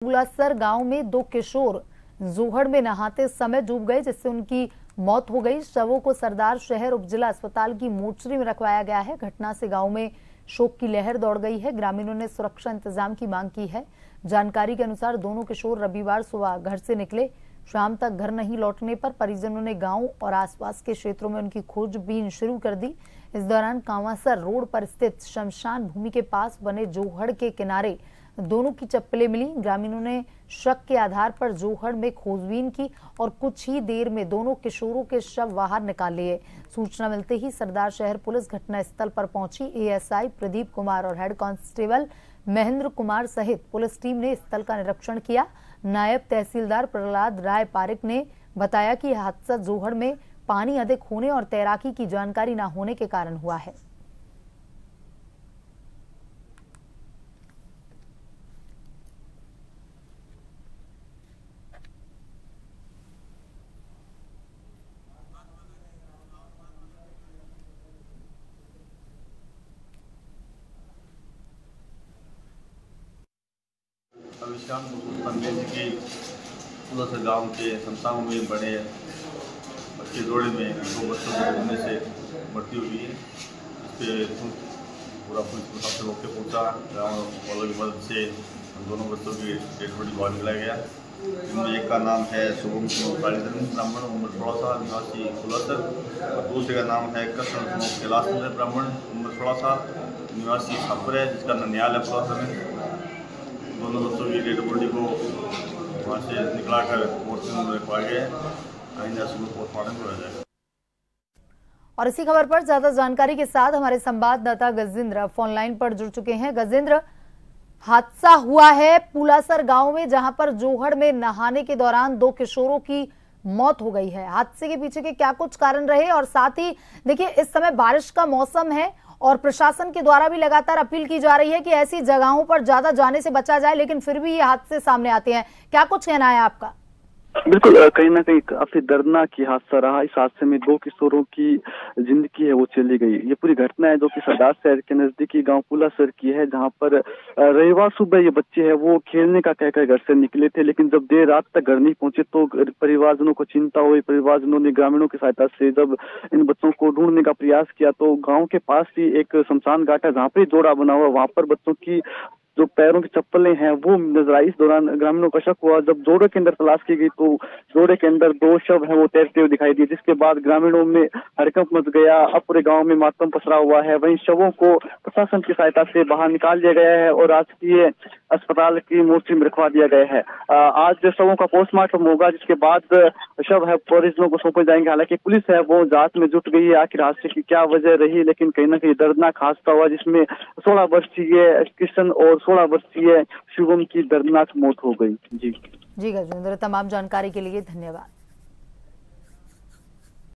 पुलासर गांव में दो किशोर जोहड़ में नहाते समय डूब गए, जिससे उनकी मौत हो गई। शवों को सरदार शहर उपजिला अस्पताल की मोर्चरी में रखवाया गया है। घटना से गांव में शोक की लहर दौड़ गई है। ग्रामीणों ने सुरक्षा इंतजाम की मांग की है। जानकारी के अनुसार दोनों किशोर रविवार सुबह घर से निकले। शाम तक घर नहीं लौटने पर परिजनों ने गांव और आसपास के क्षेत्रों में उनकी खोजबीन शुरू कर दी। इस दौरान कांवासर रोड पर स्थित शमशान भूमि के पास बने जोहड़ के किनारे दोनों की चप्पलें मिली। ग्रामीणों ने शक के आधार पर जोहड़ में खोजबीन की और कुछ ही देर में दोनों किशोरों के शव बाहर निकाल लिए। सूचना मिलते ही सरदार शहर पुलिस घटनास्थल पर पहुंची। एएसआई प्रदीप कुमार और हेड कांस्टेबल महेंद्र कुमार सहित पुलिस टीम ने स्थल का निरीक्षण किया। नायब तहसीलदार प्रहलाद राय पारिक ने बताया कि हादसा जोहड़ में पानी अधिक होने और तैराकी की जानकारी न होने के कारण हुआ है। अभिशान पंडित जी की पुलासर गांव के शमशान में बड़े बच्चे जोड़े में दो बच्चों को डूबने से मृत्यु हुई है। इस पर पूरा पुलिस प्रशासन मौके पहुंचा। गाँव वालों की मदद से दोनों बच्चों की डेड बॉडी बाहर निकाला गया। इनमें एक का नाम है शुभम ब्राह्मण उम्र 16 साल निवासी पुलासर और दूसरे का नाम है कृष्ण कैलाश ब्राह्मण उम्र 16 साल निवासी छापर है, जिसका ननियाल है पुलासर में। दोनों बच्चों की डेड बॉडी को वहाँ से निकलाकर मोर्चरी में रखवा गया है। आइंदा सुबह पोस्टमार्टम किया जाएगा। और इसी खबर पर ज्यादा जानकारी के साथ हमारे संवाददाता गजेंद्र फोन लाइन पर जुड़ चुके हैं। गजेंद्र, हादसा हुआ है पुलासर गांव में, जहां पर जोहड़ में नहाने के दौरान दो किशोरों की मौत हो गई है। हादसे के पीछे के क्या कुछ कारण रहे, और साथ ही देखिए इस समय बारिश का मौसम है और प्रशासन के द्वारा भी लगातार अपील की जा रही है कि ऐसी जगहों पर ज्यादा जाने से बचा जाए, लेकिन फिर भी ये हादसे सामने आते हैं। क्या कुछ कहना है आपका? बिल्कुल, कहीं ना कहीं काफी दर्दनाक ये हादसा रहा। इस हादसे में दो किशोरों की जिंदगी है वो चली गई। ये पूरी घटना है जो कि सरदार शहर के नजदीकी गांव पुलासर की है, जहां पर रविवार सुबह ये बच्चे हैं वो खेलने का कहकर घर से निकले थे, लेकिन जब देर रात तक घर नहीं पहुंचे तो परिवारजनों को चिंता हुई। परिवारजनों ने ग्रामीणों की सहायता से जब इन बच्चों को ढूंढने का प्रयास किया तो गाँव के पास ही एक शमशान घाट है जहाँ पर जोड़ा बना हुआ, वहां पर बच्चों की जो पैरों की चप्पलें हैं वो नजर आई। इस दौरान ग्रामीणों का शक हुआ। जब जोड़े के अंदर तलाश की गई तो जोड़े के अंदर दो शव हैं वो तैरते हुए दिखाई दिए, जिसके बाद ग्रामीणों में हड़कंप मच गया। अब पूरे गांव में मातम पसरा हुआ है। वहीं शवों को प्रशासन की सहायता से बाहर निकाल लिया गया है और राजकीय अस्पताल की मोर्चरी में रखवा दिया गया है। आज शवों का पोस्टमार्टम होगा, जिसके बाद शव है परिजनों को सौंपे जाएंगे। हालांकि पुलिस है वो जांच में जुट गई है आखिर हादसे की क्या वजह रही, लेकिन कहीं ना कहीं दर्दनाक हादसा हुआ जिसमें 16 वर्षीय कृष्ण और 16 वर्षीय शिवम की दर्दनाक मौत हो गई। जी गजेंद्र, तमाम जानकारी के लिए धन्यवाद।